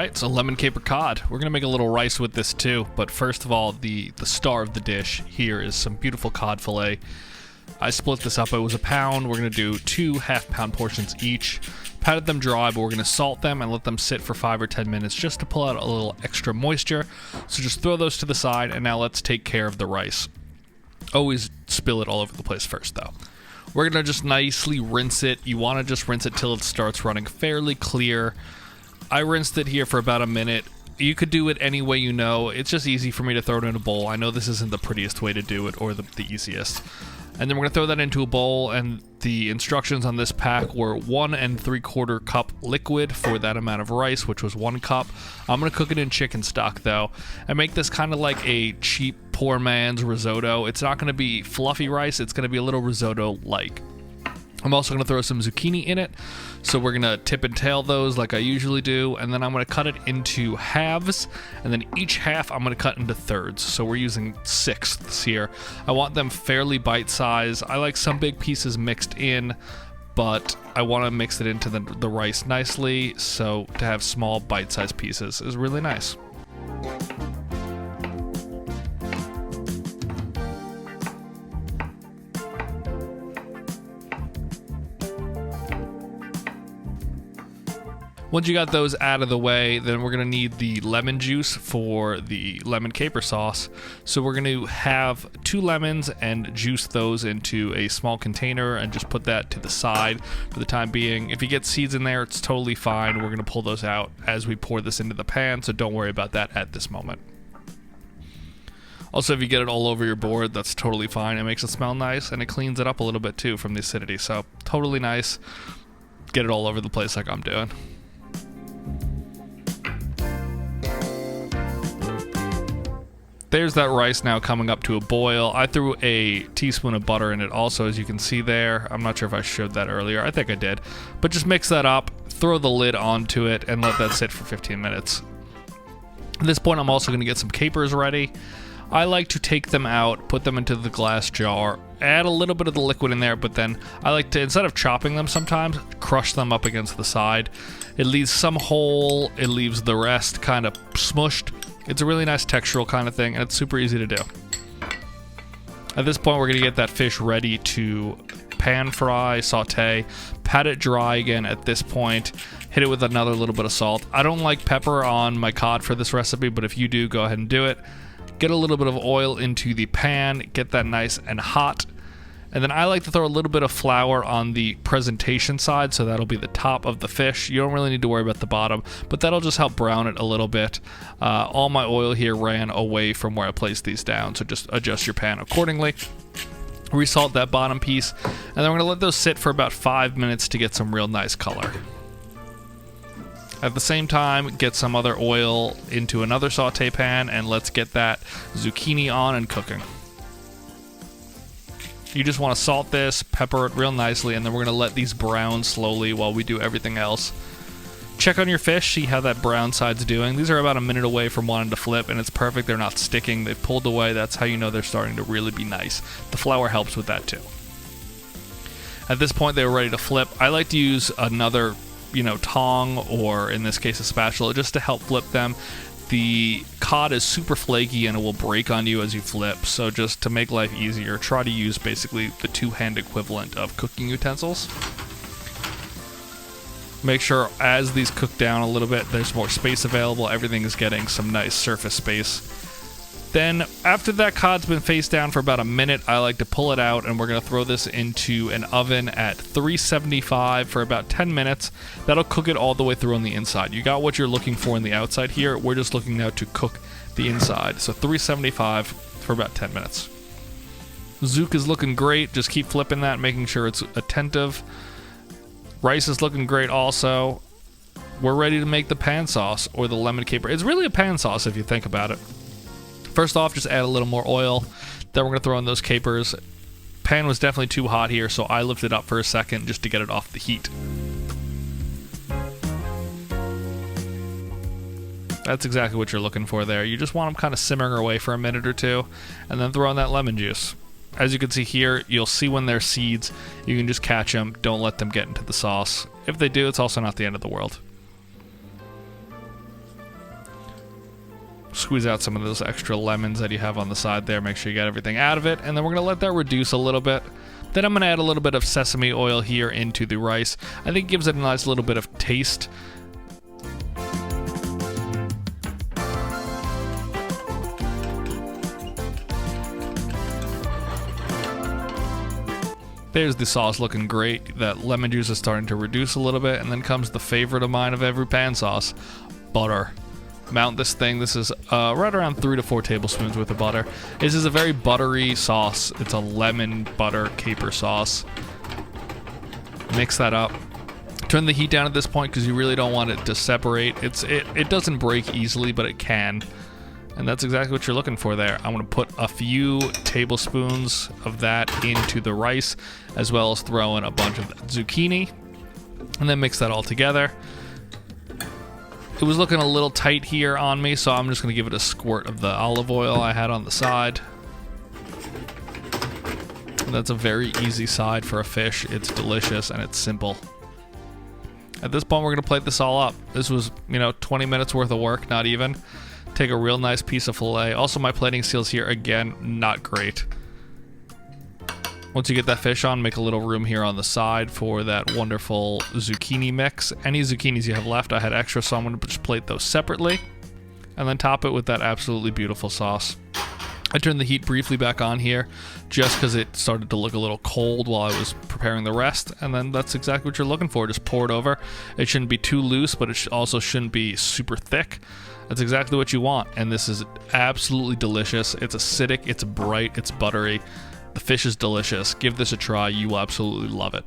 Alright, so lemon caper cod. We're gonna make a little rice with this too, but first of all, the star of the dish here is some beautiful cod fillet. I split this up, it was a pound. We're gonna do 2 half-pound portions each. Patted them dry, but we're gonna salt them and let them sit for 5 or 10 minutes just to pull out a little extra moisture. So just throw those to the side, and now let's take care of the rice. Always spill it all over the place first though. We're gonna just nicely rinse it. You wanna just rinse it till it starts running fairly clear. I rinsed it here for about a minute. You could do it any way you know. It's just easy for me to throw it in a bowl. I know this isn't the prettiest way to do it or the easiest. And then we're gonna throw that into a bowl, and the instructions on this pack were 1 3/4 cup liquid for that amount of rice, which was 1 cup. I'm gonna cook it in chicken stock though, and make this kind of like a cheap poor man's risotto. It's not gonna be fluffy rice, it's gonna be a little risotto-like. I'm also going to throw some zucchini in it, so we're going to tip and tail those like I usually do, and then I'm going to cut it into halves, and then each half I'm going to cut into thirds, so we're using sixths here. I want them fairly bite-sized. I like some big pieces mixed in, but I want to mix it into the rice nicely, so to have small bite-sized pieces is really nice. Once you got those out of the way, then we're gonna need the lemon juice for the lemon caper sauce. So we're gonna have 2 lemons and juice those into a small container and just put that to the side for the time being. If you get seeds in there, it's totally fine. We're gonna pull those out as we pour this into the pan, so don't worry about that at this moment. Also, if you get it all over your board, that's totally fine. It makes it smell nice, and it cleans it up a little bit too from the acidity, so totally nice. Get it all over the place like I'm doing. There's that rice now coming up to a boil. I threw a teaspoon of butter in it also, as you can see there. I'm not sure if I showed that earlier. I think I did. But just mix that up, throw the lid onto it, and let that sit for 15 minutes. At this point, I'm also going to get some capers ready. I like to take them out, put them into the glass jar, add a little bit of the liquid in there, but then I like to, instead of chopping them sometimes, crush them up against the side. It leaves some whole, it leaves the rest kind of smushed. It's a really nice textural kind of thing, and it's super easy to do. At this point, we're gonna get that fish ready to pan fry, saute, pat it dry again at this point, hit it with another little bit of salt. I don't like pepper on my cod for this recipe, but if you do, go ahead and do it. Get a little bit of oil into the pan, get that nice and hot. And then I like to throw a little bit of flour on the presentation side, so that'll be the top of the fish. You don't really need to worry about the bottom, but that'll just help brown it a little bit. All my oil here ran away from where I placed these down, so just adjust your pan accordingly. Resalt that bottom piece, and then we're gonna let those sit for about 5 minutes to get some real nice color. At the same time, get some other oil into another saute pan, and let's get that zucchini on and cooking. You just want to salt this, pepper it real nicely, and then we're going to let these brown slowly while we do everything else. Check on your fish, see how that brown side's doing. These are about a minute away from wanting to flip, and it's perfect. They're not sticking. They've pulled away. That's how you know they're starting to really be nice. The flour helps with that too. At this point, they were ready to flip. I like to use another, tong, or in this case a spatula, just to help flip them. The cod is super flaky and it will break on you as you flip, so just to make life easier, try to use basically the 2-hand equivalent of cooking utensils. Make sure as these cook down a little bit, there's more space available, everything is getting some nice surface space. Then, after that cod's been face down for about a minute, I like to pull it out, and we're going to throw this into an oven at 375 for about 10 minutes. That'll cook it all the way through on the inside. You got what you're looking for on the outside here. We're just looking now to cook the inside. So 375 for about 10 minutes. Zouk is looking great. Just keep flipping that, making sure it's attentive. Rice is looking great also. We're ready to make the pan sauce, or the lemon caper. It's really a pan sauce if you think about it. First off, just add a little more oil. Then we're going to throw in those capers. Pan was definitely too hot here, so I lifted up for a second just to get it off the heat. That's exactly what you're looking for there. You just want them kind of simmering away for a minute or two, and then throw in that lemon juice. As you can see here, you'll see when they're seeds. You can just catch them. Don't let them get into the sauce. If they do, it's also not the end of the world. squeeze out some of those extra lemons that you have on the side there. Make sure you get everything out of it, and then we're gonna let that reduce a little bit. Then I'm gonna add a little bit of sesame oil here into the rice. I think it gives it a nice little bit of taste. There's the sauce looking great. That lemon juice is starting to reduce a little bit, and then comes the favorite of mine of every pan sauce, butter. Mount this thing. This is right around 3 to 4 tablespoons worth of butter. This is a very buttery sauce. It's a lemon butter caper sauce. Mix that up. Turn the heat down at this point because you really don't want it to separate. It doesn't break easily, but it can. And that's exactly what you're looking for there. I'm going to put a few tablespoons of that into the rice, as well as throw in a bunch of zucchini, and then mix that all together. It was looking a little tight here on me, so I'm just going to give it a squirt of the olive oil I had on the side. And that's a very easy side for a fish. It's delicious and it's simple. At this point, we're going to plate this all up. This was, 20 minutes worth of work, not even. Take a real nice piece of filet. Also, my plating skills here, again, not great. Once you get that fish on, make a little room here on the side for that wonderful zucchini mix. Any zucchinis you have left, I had extra, so I'm going to just plate those separately. And then top it with that absolutely beautiful sauce. I turned the heat briefly back on here, just because it started to look a little cold while I was preparing the rest. And then that's exactly what you're looking for. Just pour it over. It shouldn't be too loose, but it also shouldn't be super thick. That's exactly what you want, and this is absolutely delicious. It's acidic, it's bright, it's buttery. The fish is delicious. Give this a try. You will absolutely love it.